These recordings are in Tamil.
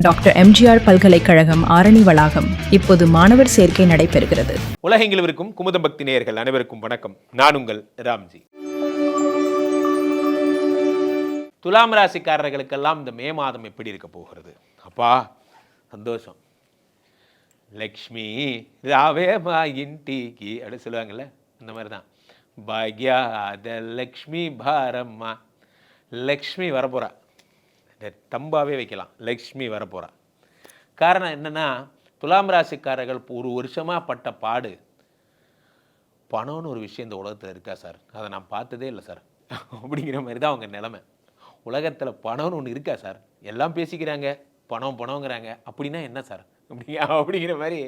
டாக்டர் எம்ஜிஆர் பல்கலைக்கழகம் ஆரணி வளாகம். இப்போது மாணவர் சேர்க்கை நடைபெறுகிறது. உலகெங்கிலும் இருக்கும் குமுதம் பக்தி நேயர்கள் அனைவருக்கும் வணக்கம். நான் உங்கள் ராம்ஜி. துலாம் ராசிக்காரர்களுக்கெல்லாம் இந்த மே மாதம் எப்படி இருக்க போகிறது? அப்பா சந்தோஷம். லக்ஷ்மி ராவே மா இன்டிக்கு அப்படி சொல்லுவாங்கல்ல, இந்த மாதிரி தான். பாக்யாத லக்ஷ்மி பாரம்மா, லக்ஷ்மி வரப்போறா. தம்பாவே வைக்கலாம், லக்ஷ்மி வரப்போறா. காரணம் என்னன்னா, துலாம் ராசிக்காரர்கள் ஒரு வருஷமாக பட்ட பாடு. பணம்னு ஒரு விஷயம் இந்த உலகத்தில் இருக்கா சார், அதை நான் பார்த்ததே இல்லை சார் அப்படிங்கிற மாதிரி தான் அவங்க நிலைமை. உலகத்தில் பணம்னு ஒன்று இருக்கா சார், எல்லாம் பேசிக்கிறாங்க பணம் பணங்கிறாங்க, அப்படின்னா என்ன சார் அப்படிங்கிற மாதிரி.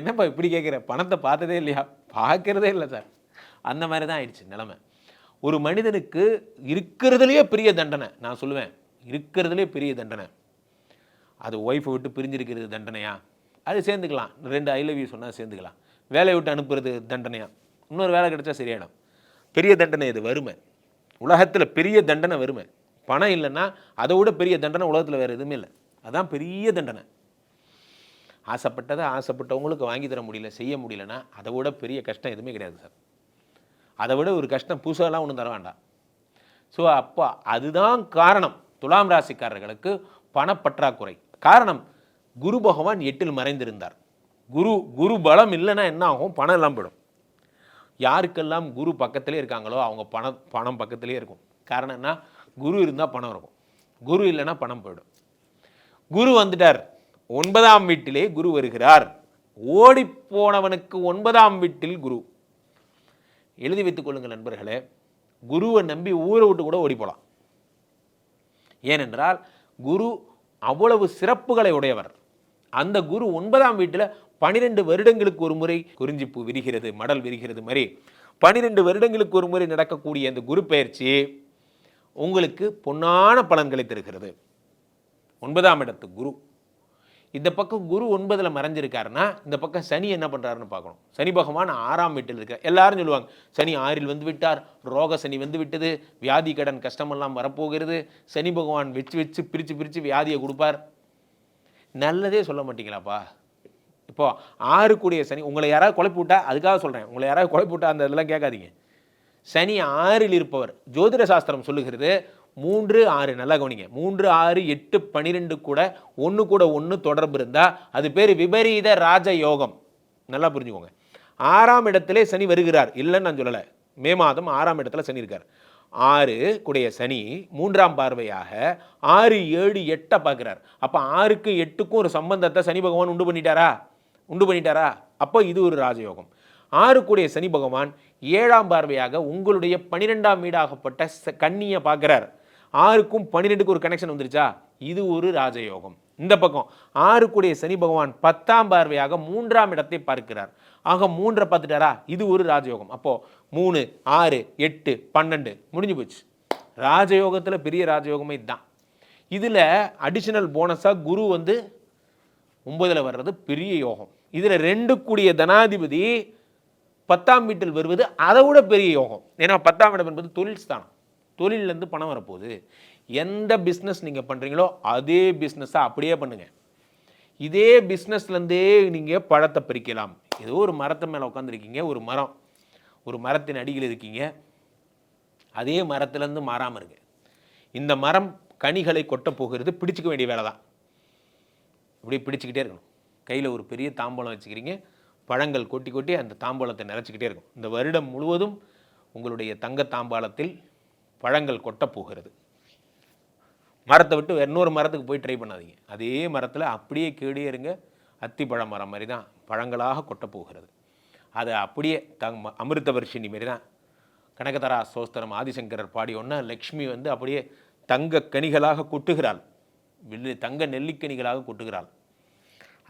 என்னப்பா இப்படி கேட்குற, பணத்தை பார்த்ததே இல்லையா? பார்க்குறதே இல்லை சார். அந்த மாதிரி தான் ஆயிடுச்சு நிலைமை. ஒரு மனிதனுக்கு இருக்கிறதுலையே பெரிய தண்டனை, நான் சொல்லுவேன், இருக்கிறதுலே பெரிய தண்டனை அது ஒய்ஃபை விட்டு பிரிஞ்சிருக்கிறது தண்டனையா? அது சேர்ந்துக்கலாம், 2 ஐ லவ் யூ சொன்னால் சேர்ந்துக்கலாம். வேலையை விட்டு அனுப்புறது தண்டனையா? இன்னொரு வேலை கிடைச்சா சரியாயிடும். பெரிய தண்டனை இது வறுமை. உலகத்தில் பெரிய தண்டனை வறுமை. பணம் இல்லைன்னா அதை விட பெரிய தண்டனை உலகத்தில் வேறு எதுவுமே இல்லை. அதான் பெரிய தண்டனை. ஆசைப்பட்டதை ஆசைப்பட்டவங்களுக்கு வாங்கி தர முடியல, செய்ய முடியலன்னா அதை விட பெரிய கஷ்டம் எதுவுமே கிடையாது சார். அதை விட ஒரு கஷ்டம் புதுசாலாம் ஒன்றும் தர வேண்டாம். ஸோ அப்போ அதுதான் காரணம் துலாம் ராசிக்காரர்களுக்கு பணப்பற்றாக்குறை. காரணம், குரு பகவான் 8ல் மறைந்திருந்தார். குரு பலம் இல்லைன்னா என்ன ஆகும்? பணம் எல்லாம் போயிடும். யாருக்கெல்லாம் குரு பக்கத்திலே இருக்காங்களோ அவங்க பணம் பக்கத்திலே இருக்கும். காரணம் என்ன? குரு இருந்தால் பணம் இருக்கும், குரு இல்லைன்னா பணம் போயிடும். குரு வந்துட்டார், 9ஆம் வீட்டிலே குரு வருகிறார். ஓடி போனவனுக்கு 9ஆம் வீட்டில் குரு. எழுதி வைத்துக் கொள்ளுங்கள் நண்பர்களே, குருவை நம்பி ஊரை விட்டு கூட ஓடி போகலாம். ஏனென்றால் குரு அவ்வளவு சிறப்புகளை உடையவர். அந்த குரு 9ஆம் வீட்டில் 12 வருடங்களுக்கு ஒரு முறை குறிஞ்சிப்பூ விரிகிறது, மடல் விரிகிறது மாதிரி 12 வருடங்களுக்கு ஒரு முறை நடக்கக்கூடிய அந்த குரு பெயர்ச்சி உங்களுக்கு பொன்னான பலன்களை தருகிறது. 9ஆம் இடத்து குரு. இந்த பக்கம் குரு 9ல் மறைஞ்சிருக்காருன்னா இந்த பக்கம் சனி என்ன பண்ணுறாருன்னு பார்க்கணும். சனி பகவான் 6ஆம் வீட்டில் இருக்கார். எல்லாரும் சொல்லுவாங்க சனி 6ல் வந்து விட்டார், ரோக சனி வந்து விட்டது, வியாதி கடன் கஷ்டமெல்லாம் வரப்போகிறது, சனி பகவான் வச்சு பிரித்து வியாதியை கொடுப்பார். நல்லதே சொல்ல மாட்டீங்களாப்பா. இப்போது 6 கூடிய சனி உங்களை யாராவது குழப்பி விட்டா, அதுக்காக சொல்கிறேன், உங்களை யாராவது குழப்பி விட்டா அந்த இதெல்லாம் கேட்காதீங்க. சனி 6ல் இருப்பவர். ஜோதிட சாஸ்திரம் சொல்லுகிறது 3, 6, நல்லா கவனிங்க, 3, 6, 8, 12 கூட 1 கூட 1 தொடர்பு இருந்தால் அது பேர் விபரீத ராஜயோகம். நல்லா புரிஞ்சுக்கோங்க. 6ஆம் இடத்திலே சனி வருகிறார், இல்லைன்னு நான் சொல்லலை. மே மாதம் 6ஆம் இடத்துல சனி இருக்கார். 6 கூடிய சனி 3ஆம் பார்வையாக 6, 7, 8 பார்க்குறார். அப்போ 6க்கும் 8க்கும் ஒரு சம்பந்தத்தை சனி பகவான் உண்டு பண்ணிட்டாரா? அப்போ இது ஒரு ராஜயோகம். 6 கூடிய சனி பகவான் 7ஆம் பார்வையாக உங்களுடைய 12ஆம் வீடாகப்பட்ட கன்னியை பார்க்குறார். 6க்கும் 12க்கும் ஒரு கனெக்ஷன் வந்துருச்சா? இது ஒரு ராஜயோகம். இந்த பக்கம் 6 கூடிய சனி பகவான் 10ஆம் பார்வையாக 3ஆம் இடத்தை பார்க்கிறார். ஆக 3 பார்த்துட்டாரா? இது ஒரு ராஜயோகம். அப்போ 3, 6, 8, 12 முடிஞ்சு போச்சு. ராஜயோகத்தில் பெரிய ராஜயோகமே இதுதான். இதில் அடிஷனல் போனஸாக குரு வந்து 9ல் வர்றது பெரிய யோகம். இதில் 2 கூடிய தனாதிபதி 10ஆம் வீட்டில் வருவது அதை விட பெரிய யோகம். ஏன்னா 10ஆம் இடம் என்பது தொழில் ஸ்தானம். தொழிலேருந்து பணம் வரப்போகுது. எந்த பிஸ்னஸ் நீங்கள் பண்ணுறீங்களோ அதே பிஸ்னஸாக அப்படியே பண்ணுங்கள். இதே பிஸ்னஸ்லேருந்தே நீங்கள் பழத்தை பறிக்கலாம். ஏதோ ஒரு மரத்து மேலே உட்காந்துருக்கீங்க, ஒரு மரத்தின் அடியில் இருக்கீங்க, அதே மரத்துலேருந்து மாறாமல் இருக்கு. இந்த மரம் கனிகளை கொட்ட போகிறது, பிடிச்சிக்க வேண்டிய வேலை தான். இப்படி பிடிச்சிக்கிட்டே இருக்கணும். கையில் ஒரு பெரிய தாம்பூலம் வச்சுக்கிறீங்க, பழங்கள் கொட்டி அந்த தாம்பாளத்தை நிறச்சிக்கிட்டே இருக்கும். இந்த வருடம் முழுவதும் உங்களுடைய தங்க தாம்பாளத்தில் பழங்கள் கொட்ட போகிறது. மரத்தை விட்டு இன்னொரு மரத்துக்கு போய் ட்ரை பண்ணாதீங்க. அதே மரத்தில் அப்படியே கீழே இருங்க. அத்திப்பழ மரம் மாதிரி தான் பழங்களாக கொட்ட போகிறது. அதை அப்படியே அமிர்த வர்ஷினி மாரி தான். கனகதரா சோஸ்திரம் ஆதிசங்கரர் பாடி ஒன்று, லக்ஷ்மி வந்து அப்படியே தங்க கனிகளாக கொட்டுகிறாள், தங்க நெல்லிக்கனிகளாக கொட்டுகிறாள்.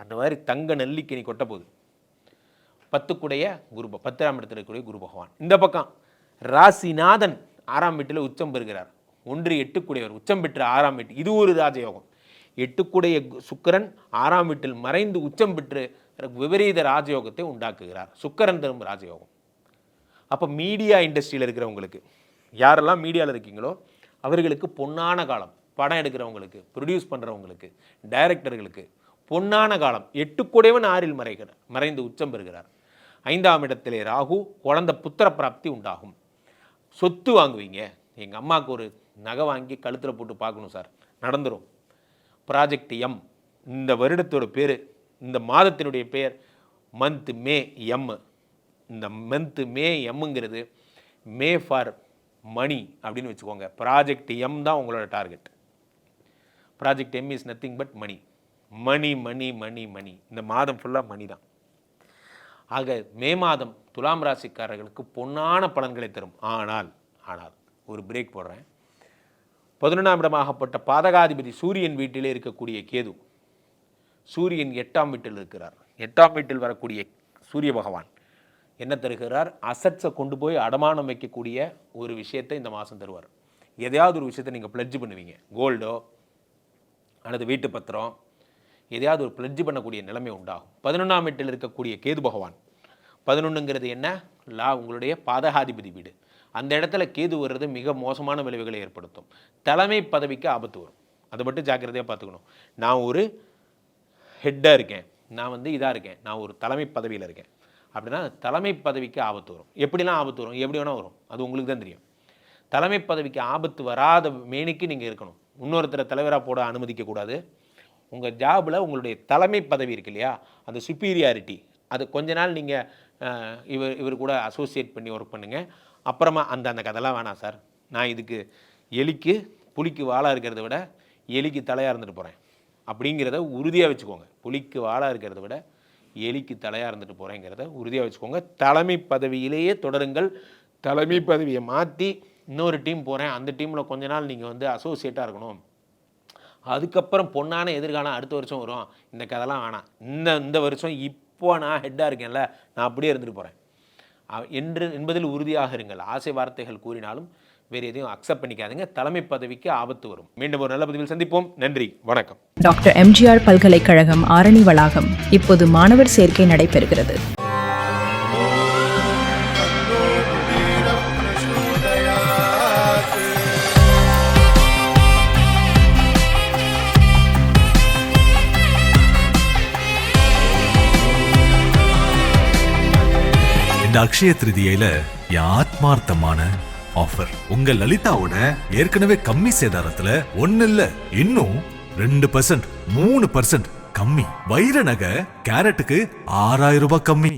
அந்த மாதிரி தங்க நெல்லிக்கனி கொட்ட போகுது. 10 கூடைய குரு, 10ஆம் இடத்தில் இருக்கக்கூடிய குரு பகவான். இந்த பக்கம் ராசிநாதன் 6ஆம் வீட்டில் உச்சம் பெறுகிறார். 1, 8 கூடையவர் உச்சம் பெற்ற 6ஆம் வீட்டு, இது ஒரு ராஜயோகம். 8 கூடைய சுக்கிரன் 6ஆம் வீட்டில் மறைந்து உச்சம் பெற்று விபரீத ராஜயோகத்தை உண்டாக்குகிறார். சுக்கிரன் தரும் ராஜயோகம். அப்போ மீடியா இண்டஸ்ட்ரியில் இருக்கிறவங்களுக்கு, யாரெல்லாம் மீடியாவில் இருக்கீங்களோ அவர்களுக்கு பொன்னான காலம். படம் எடுக்கிறவங்களுக்கு, ப்ரொடியூஸ் பண்ணுறவங்களுக்கு, டைரக்டர்களுக்கு பொன்னான காலம். 8 குடைவன் 6இல் மறைந்து உச்சம் பெறுகிறார். 5ஆம் இடத்திலே ராகு, குழந்தை புத்திர பிராப்தி உண்டாகும். சொத்து வாங்குவீங்க. எங்கள் அம்மாவுக்கு ஒரு நகை வாங்கி கழுத்தில் போட்டு பார்க்கணும் சார், நடந்துடும். ப்ராஜெக்ட் எம், இந்த வருடத்தோட பேர், இந்த மாதத்தினுடைய பெயர் மந்த் மே எம். இந்த மந்த் மே எம்ங்கிறது மே ஃபார் மணி அப்படின்னு வச்சுக்கோங்க. ப்ராஜெக்ட் எம் தான் உங்களோட target. Project M is nothing but money. Money money money money. இந்த மாதம் ஃபுல்லாக மணி தான். ஆக மே மாதம் துலாம் ராசிக்காரர்களுக்கு பொன்னான பலன்களை தரும். ஆனால் ஒரு பிரேக் போடுறேன். 11ஆம் இடமாகப்பட்ட பாதகாதிபதி சூரியன் வீட்டிலே இருக்கக்கூடிய கேது, சூரியன் 8ஆம் வீட்டில் இருக்கிறார். 8ஆம் வீட்டில் வரக்கூடிய சூரிய பகவான் என்ன தருகிறார்? அசட்ஸை கொண்டு போய் அடமானம் வைக்கக்கூடிய ஒரு விஷயத்தை இந்த மாதம் தருவார். எதையாவது ஒரு விஷயத்தை நீங்கள் பிளட்ஜ் பண்ணுவீங்க, கோல்டோ அல்லது வீட்டு பத்திரம், எதையாவது ஒரு பிளட்ஜ் பண்ணக்கூடிய நிலைமை உண்டாகும். 11ஆம் வீட்டில் இருக்கக்கூடிய கேது பகவான், 11ங்கிறது என்ன? உங்களுடைய பாதகாதிபதி வீடு. அந்த இடத்துல கேது வர்றது மிக மோசமான விளைவுகளை ஏற்படுத்தும். தலைமை பதவிக்கு ஆபத்து வரும். அதை மட்டும் ஜாக்கிரதையாக பார்த்துக்கணும். நான் ஒரு ஹெட்டாக இருக்கேன், நான் இதாக இருக்கேன், நான் ஒரு தலைமை பதவியில் இருக்கேன் அப்படின்னா தலைமை பதவிக்கு ஆபத்து வரும். எப்படிலாம் ஆபத்து வரும்? எப்படி வேணால் வரும், அது உங்களுக்கு தான் தெரியும். தலைமை பதவிக்கு ஆபத்து வராத மேனிக்கு நீங்கள் இருக்கணும். இன்னொருத்தரை தலைவராக போட அனுமதிக்கக்கூடாது. உங்கள் ஜாபில் உங்களுடைய தலைமை பதவி இருக்கு இல்லையா, அந்த சுப்பீரியாரிட்டி, அது கொஞ்ச நாள் நீங்கள் இவர் கூட அசோசியேட் பண்ணி ஒர்க் பண்ணுங்கள். அப்புறமா அந்த கதைலாம் வேணாம் சார், நான் இதுக்கு எலிக்கு புலிக்கு வாளாக இருக்கிறத விட எலிக்கு தலையாக இருந்துட்டு போகிறேன் அப்படிங்கிறத உறுதியாக வச்சுக்கோங்க. புலிக்கு வாளாக இருக்கிறத விட எலிக்கு தலையாக இருந்துட்டு போகிறேங்கிறத உறுதியாக வச்சுக்கோங்க. தலைமை பதவியிலேயே தொடருங்கள். தலைமை பதவியை மாற்றி இன்னொரு டீம் போகிறேன், அந்த டீமில் கொஞ்ச நாள் நீங்கள் அசோசியேட்டாக இருக்கணும், அதுக்கப்புறம் பொன்னான எதிர்காலம் அடுத்த வருஷம் வரும், இந்த கதைலாம் வேணாம். இந்த வருஷம் இப்போ நான் ஹெட்டாக இருக்கேன்ல, நான் அப்படியே இருந்துட்டு போகிறேன் என்பதில் உறுதியாக இருங்கள். ஆசை வார்த்தைகள் கூறினாலும் வேறு எதையும் அக்செப்ட் பண்ணிக்காதுங்க. தலைமை பதவிக்கு ஆபத்து வரும். மீண்டும் ஒரு நல்ல பதிவில் சந்திப்போம். நன்றி, வணக்கம். டாக்டர் எம்ஜிஆர் பல்கலைக்கழகம் ஆரணி வளாகம். இப்போது மாணவர் சேர்க்கை நடைபெறுகிறது. இந்த அக்ஷய திருதியில என் ஆத்மார்த்தமான ஆஃபர். உங்க லலிதாவோட ஏற்கனவே கம்மி சேதாரத்துல 1 இல்ல இன்னும் 2%, 3% கம்மி. வைர நகை கேரட்டுக்கு 6000 ரூபாய் கம்மி.